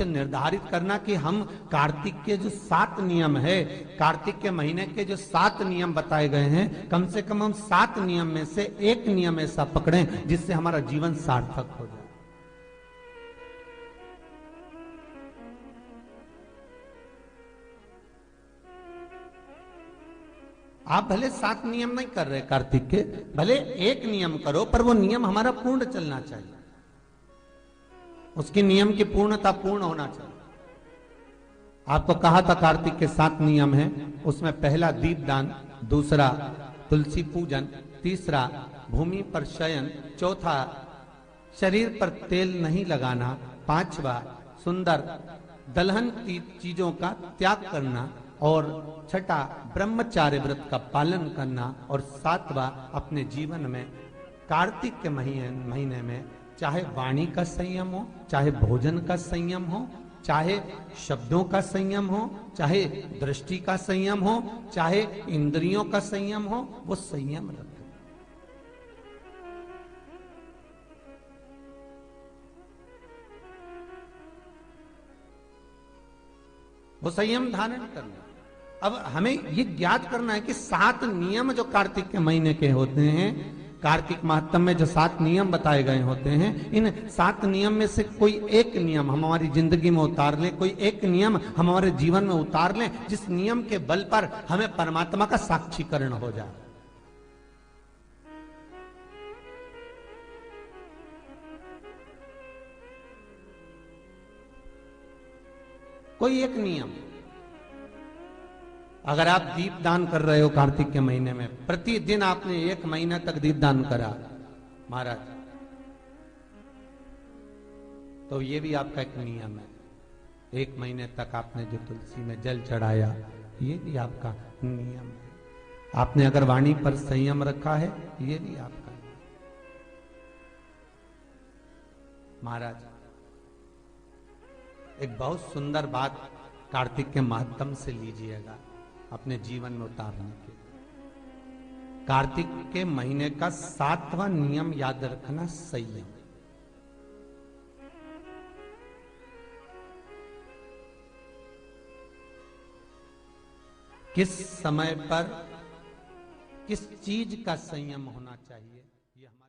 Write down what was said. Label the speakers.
Speaker 1: निर्धारित करना कि हम कार्तिक के जो 7 नियम है, कार्तिक के महीने के जो 7 नियम बताए गए हैं, कम से कम हम 7 नियम में से एक नियम ऐसा पकड़ें जिससे हमारा जीवन सार्थक हो जाए। आप भले 7 नियम नहीं कर रहे कार्तिक के, भले एक नियम करो, पर वो नियम हमारा पूर्ण चलना चाहिए, उसकी नियम की पूर्णता पूर्ण होना चाहिए। आपको कहा था कार्तिक के 7 नियम हैं, उसमें पहला दीपदान, दूसरा तुलसी पूजन, तीसरा भूमि पर शयन, चौथा शरीर पर तेल नहीं लगाना, पांचवा सुंदर दलहन की चीजों का त्याग करना, और छठा ब्रह्मचार्य व्रत का पालन करना, और सातवां अपने जीवन में कार्तिक के महीने में चाहे वाणी का संयम हो, चाहे भोजन का संयम हो, चाहे शब्दों का संयम हो, चाहे दृष्टि का संयम हो, चाहे इंद्रियों का संयम हो, वो संयम रखें। वो संयम धारण करना। अब हमें ये ज्ञात करना है कि 7 नियम जो कार्तिक के महीने के होते हैं, कार्तिक माहत्म में जो 7 नियम बताए गए होते हैं, इन 7 नियम में से कोई एक नियम हम हमारी जिंदगी में उतार लें, कोई एक नियम हम हमारे जीवन में उतार लें, जिस नियम के बल पर हमें परमात्मा का साक्षीकरण हो जाए। कोई एक नियम। अगर आप दीप दान कर रहे हो कार्तिक के महीने में, प्रतिदिन आपने 1 महीना तक दीप दान करा महाराज, तो ये भी आपका एक नियम है। 1 महीने तक आपने जो तुलसी में जल चढ़ाया, ये भी आपका नियम है। आपने अगर वाणी पर संयम रखा है, ये भी आपका महाराज। एक बहुत सुंदर बात कार्तिक के माध्यम से लीजिएगा अपने जीवन में उतारने के। कार्तिक के महीने का 7वां नियम याद रखना, संयम। किस समय पर किस चीज का संयम होना चाहिए, ये हमारा